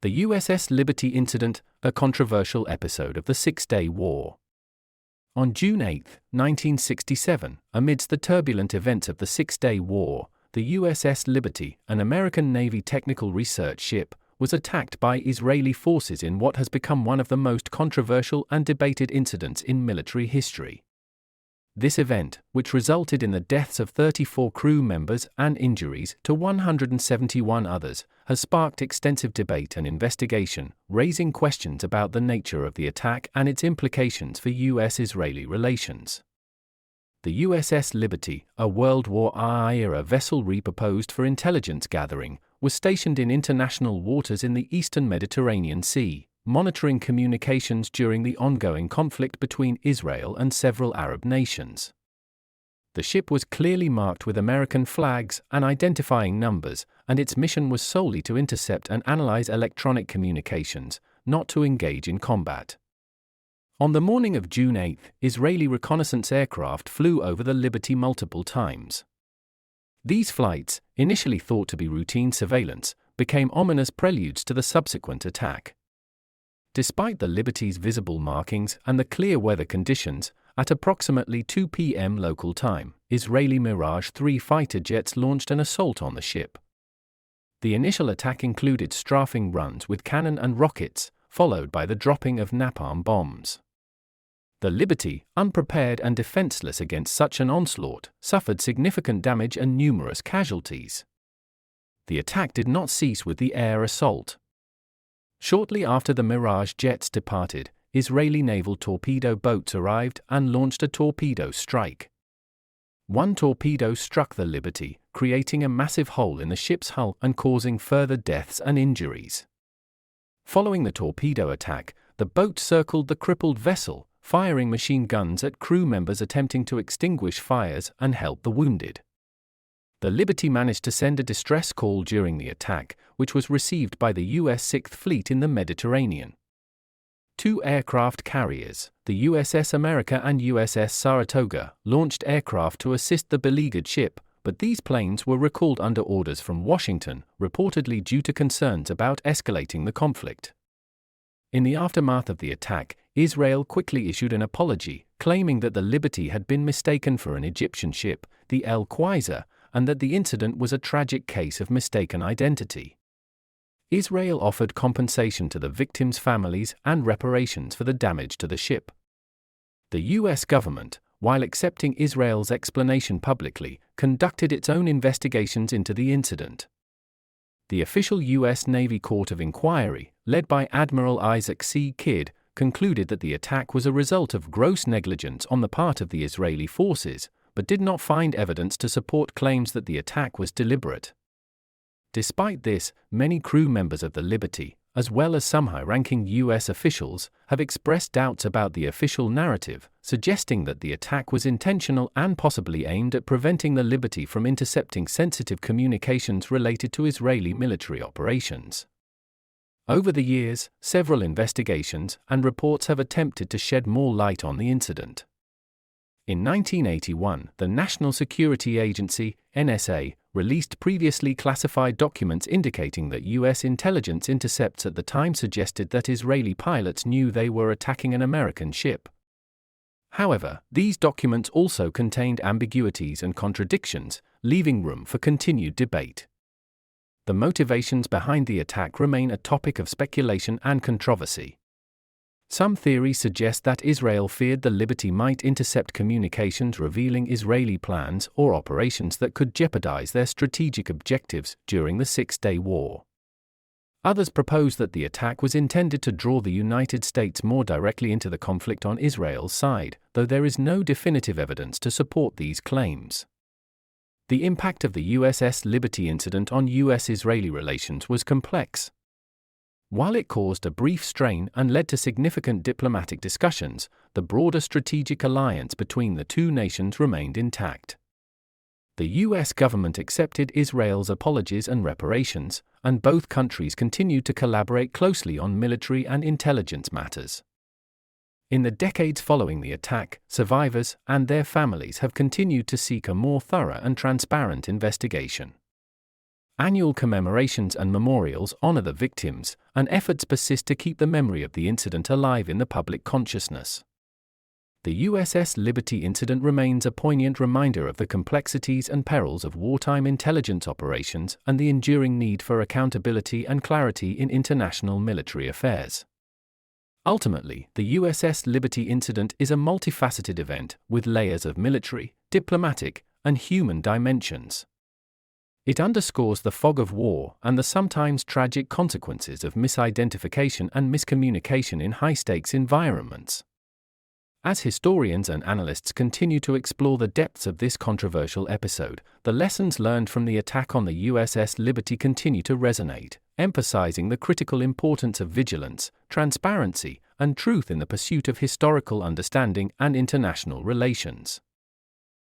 The USS Liberty incident, a controversial episode of the Six-Day War. On June 8, 1967, amidst the turbulent events of the Six-Day War, the USS Liberty, an American Navy technical research ship, was attacked by Israeli forces in what has become one of the most controversial and debated incidents in military history. This event, which resulted in the deaths of 34 crew members and injuries to 171 others, has sparked extensive debate and investigation, raising questions about the nature of the attack and its implications for U.S.-Israeli relations. The USS Liberty, a World War I-era vessel repurposed for intelligence gathering, was stationed in international waters in the eastern Mediterranean Sea, monitoring communications during the ongoing conflict between Israel and several Arab nations. The ship was clearly marked with American flags and identifying numbers, and its mission was solely to intercept and analyze electronic communications, not to engage in combat. On the morning of June 8, Israeli reconnaissance aircraft flew over the Liberty multiple times. These flights, initially thought to be routine surveillance, became ominous preludes to the subsequent attack. Despite the Liberty's visible markings and the clear weather conditions, at approximately 2 p.m. local time, Israeli Mirage 3 fighter jets launched an assault on the ship. The initial attack included strafing runs with cannon and rockets, followed by the dropping of napalm bombs. The Liberty, unprepared and defenseless against such an onslaught, suffered significant damage and numerous casualties. The attack did not cease with the air assault. Shortly after the Mirage jets departed, Israeli naval torpedo boats arrived and launched a torpedo strike. One torpedo struck the Liberty, creating a massive hole in the ship's hull and causing further deaths and injuries. Following the torpedo attack, the boat circled the crippled vessel, firing machine guns at crew members attempting to extinguish fires and help the wounded. The Liberty managed to send a distress call during the attack, which was received by the U.S. Sixth Fleet in the Mediterranean. Two aircraft carriers, the USS America and USS Saratoga, launched aircraft to assist the beleaguered ship, but these planes were recalled under orders from Washington, reportedly due to concerns about escalating the conflict. In the aftermath of the attack, Israel quickly issued an apology, claiming that the Liberty had been mistaken for an Egyptian ship, the El Quasar, and that the incident was a tragic case of mistaken identity. Israel offered compensation to the victims' families and reparations for the damage to the ship. The U.S. government, while accepting Israel's explanation publicly, conducted its own investigations into the incident. The official U.S. Navy Court of Inquiry, led by Admiral Isaac C. Kidd, concluded that the attack was a result of gross negligence on the part of the Israeli forces, but did not find evidence to support claims that the attack was deliberate. Despite this, many crew members of the Liberty, as well as some high-ranking U.S. officials, have expressed doubts about the official narrative, suggesting that the attack was intentional and possibly aimed at preventing the Liberty from intercepting sensitive communications related to Israeli military operations. Over the years, several investigations and reports have attempted to shed more light on the incident. In 1981, the National Security Agency, NSA, released previously classified documents indicating that U.S. intelligence intercepts at the time suggested that Israeli pilots knew they were attacking an American ship. However, these documents also contained ambiguities and contradictions, leaving room for continued debate. The motivations behind the attack remain a topic of speculation and controversy. Some theories suggest that Israel feared the Liberty might intercept communications revealing Israeli plans or operations that could jeopardize their strategic objectives during the Six-Day War. Others propose that the attack was intended to draw the United States more directly into the conflict on Israel's side, though there is no definitive evidence to support these claims. The impact of the USS Liberty incident on U.S.-Israeli relations was complex. While it caused a brief strain and led to significant diplomatic discussions, the broader strategic alliance between the two nations remained intact. The U.S. government accepted Israel's apologies and reparations, and both countries continued to collaborate closely on military and intelligence matters. In the decades following the attack, survivors and their families have continued to seek a more thorough and transparent investigation. Annual commemorations and memorials honor the victims, and efforts persist to keep the memory of the incident alive in the public consciousness. The USS Liberty incident remains a poignant reminder of the complexities and perils of wartime intelligence operations and the enduring need for accountability and clarity in international military affairs. Ultimately, the USS Liberty incident is a multifaceted event with layers of military, diplomatic, and human dimensions. It underscores the fog of war and the sometimes tragic consequences of misidentification and miscommunication in high-stakes environments. As historians and analysts continue to explore the depths of this controversial episode, the lessons learned from the attack on the USS Liberty continue to resonate, emphasizing the critical importance of vigilance, transparency, and truth in the pursuit of historical understanding and international relations.